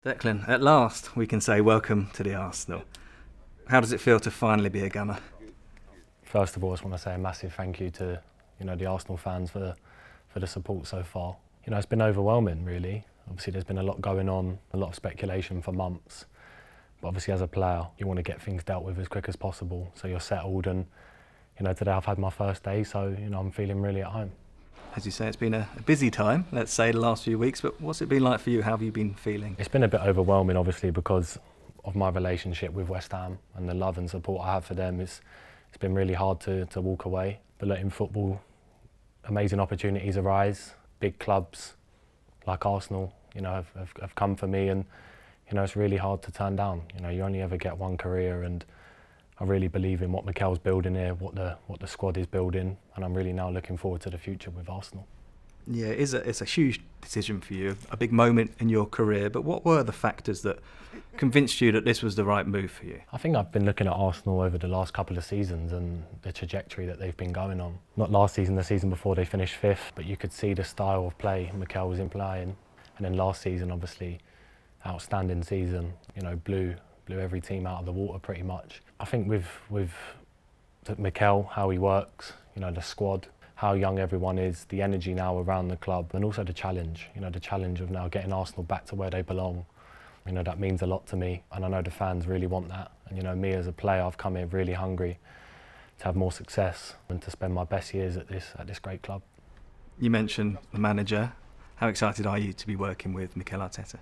Declan, at last we can say welcome to the Arsenal. How does it feel to finally be a Gunner? First of all, I just want to say a massive thank you to the Arsenal fans for the support so far. It's been overwhelming, really. Obviously, there's been a lot going on, a lot of speculation for months. But obviously, as a player, you want to get things dealt with as quick as possible, so you're settled. And today I've had my first day, so I'm feeling really at home. As you say, it's been a busy time, let's say, the last few weeks, but what's it been like for you? How have you been feeling? It's been a bit overwhelming, obviously, because of my relationship with West Ham and the love and support I have for them. It's been really hard to walk away. But in football, amazing opportunities arise. Big clubs like Arsenal, have come for me, and it's really hard to turn down. You only ever get one career, and I really believe in what Mikel's building here, what the squad is building, and I'm really now looking forward to the future with Arsenal. Yeah, it's a huge decision for you, a big moment in your career, but what were the factors that convinced you that this was the right move for you? I think I've been looking at Arsenal over the last couple of seasons and the trajectory that they've been going on. Not last season, the season before they finished fifth, but you could see the style of play Mikel was implying. And then last season, obviously, outstanding season, blew every team out of the water pretty much. I think with Mikel, how he works, the squad, how young everyone is, the energy now around the club, and also the challenge, the challenge of now getting Arsenal back to where they belong. That means a lot to me, and I know the fans really want that. And me as a player, I've come here really hungry to have more success and to spend my best years at this great club. You mentioned the manager. How excited are you to be working with Mikel Arteta?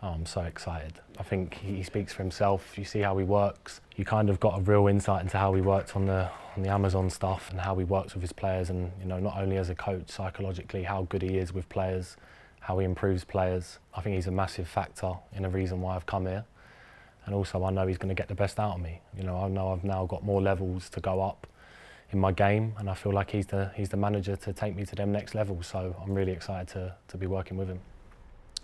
Oh, I'm so excited. I think he speaks for himself. You see how he works. You kind of got a real insight into how he worked on the Amazon stuff and how he works with his players, and not only as a coach, psychologically, how good he is with players, how he improves players. I think he's a massive factor in the reason why I've come here. And also I know he's going to get the best out of me. I know I've now got more levels to go up in my game, and I feel like he's the manager to take me to them next levels. So I'm really excited to be working with him.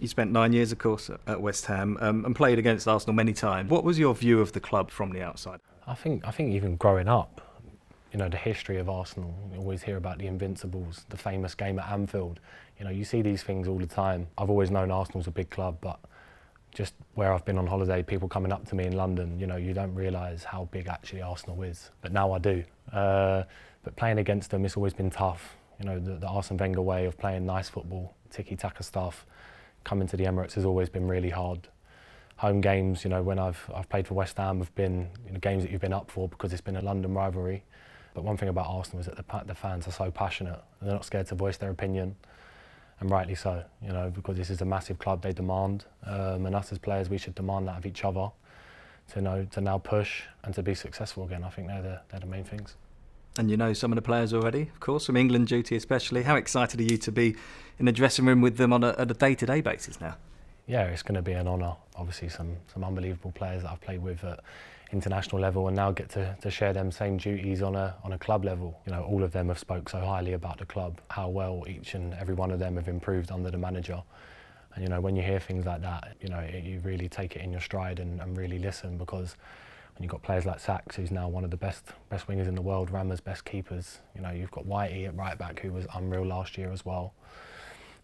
You spent 9 years, of course, at West Ham and played against Arsenal many times. What was your view of the club from the outside? I think even growing up, the history of Arsenal, you always hear about the Invincibles, the famous game at Anfield. You see these things all the time. I've always known Arsenal's a big club, but just where I've been on holiday, people coming up to me in London, you don't realise how big actually Arsenal is. But now I do. But playing against them, it's always been tough. The Arsene Wenger way of playing nice football, tiki-taka stuff, coming to the Emirates has always been really hard. Home games, when I've played for West Ham, have been games that you've been up for because it's been a London rivalry. But one thing about Arsenal is that the fans are so passionate and they're not scared to voice their opinion, and rightly so, because this is a massive club. They demand, and us as players, we should demand that of each other to now push and to be successful again. I think they're the main things. And some of the players already, of course, from England duty especially. How excited are you to be in the dressing room with them on a day-to-day basis now? Yeah, it's going to be an honour. Obviously, some unbelievable players that I've played with at international level, and now get to share them same duties on a club level. All of them have spoke so highly about the club, how well each and every one of them have improved under the manager. And when you hear things like that, you really take it in your stride and really listen, because when you've got players like Sachs, who's now one of the best wingers in the world, Rama's best keepers. You've got Whitey at right back, who was unreal last year as well.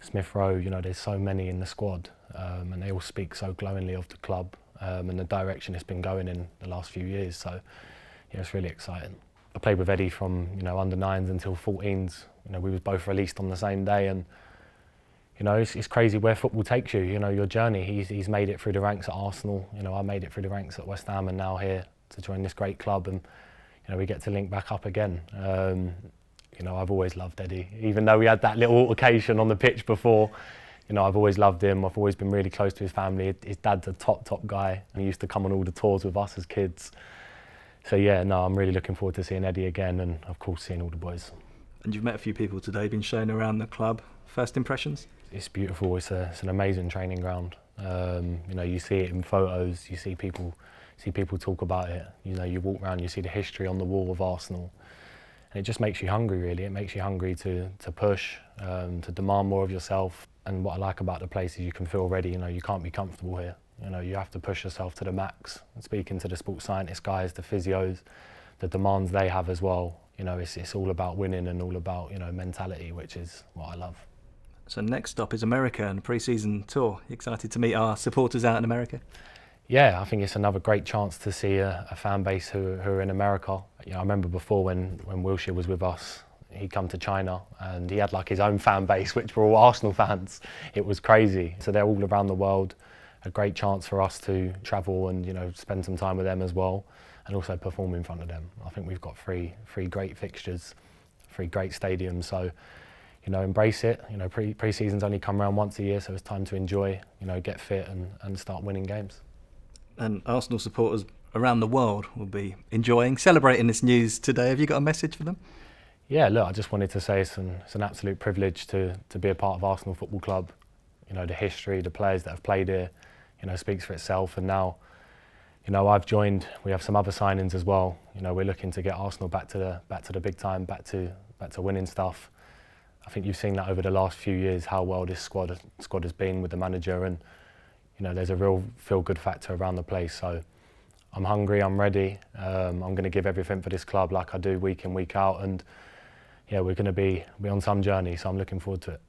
Smith Rowe, there's so many in the squad, and they all speak so glowingly of the club and the direction it's been going in the last few years. So it's really exciting. I played with Eddie from under 9s until 14s. We was both released on the same day, and it's crazy where football takes you. Your journey. He's made it through the ranks at Arsenal. I made it through the ranks at West Ham, and now here to join this great club, and we get to link back up again. I've always loved Eddie, even though we had that little altercation on the pitch before. I've always loved him. I've always been really close to his family. His dad's a top guy, and he used to come on all the tours with us as kids. So I'm really looking forward to seeing Eddie again, and of course seeing all the boys. And you've met a few people today, been shown around the club. First impressions? It's beautiful. It's an amazing training ground. You see it in photos. You see people talk about it. You walk around, you see the history on the wall of Arsenal, and it just makes you hungry. Really, it makes you hungry to push, to demand more of yourself. And what I like about the place is you can feel ready. You can't be comfortable here. You have to push yourself to the max. And speaking to the sports scientist guys, the physios, the demands they have as well. It's all about winning and all about mentality, which is what I love. So next stop is America and a pre-season tour. You excited to meet our supporters out in America? Yeah, I think it's another great chance to see a fan base who are in America. You know, I remember before when Wilshere was with us, he'd come to China and he had like his own fan base, which were all Arsenal fans. It was crazy. So they're all around the world. A great chance for us to travel and, you know, spend some time with them as well, and also perform in front of them. I think we've got three great fixtures, three great stadiums. So, you know, embrace it. You know, pre-seasons only come around once a year, so it's time to enjoy, you know, get fit and start winning games. And Arsenal supporters around the world will be enjoying, celebrating this news today. Have you got a message for them? Yeah, look, I just wanted to say it's an absolute privilege to be a part of Arsenal Football Club. You know, the history, the players that have played here, you know, speaks for itself. And now, you know, I've joined. We have some other signings as well. You know, we're looking to get Arsenal back to the big time, back to winning stuff. I think you've seen that over the last few years how well this squad has been with the manager, and you know, there's a real feel-good factor around the place. So I'm hungry, I'm ready. I'm going to give everything for this club like I do week in, week out, and yeah, we're going to be on some journey. So I'm looking forward to it.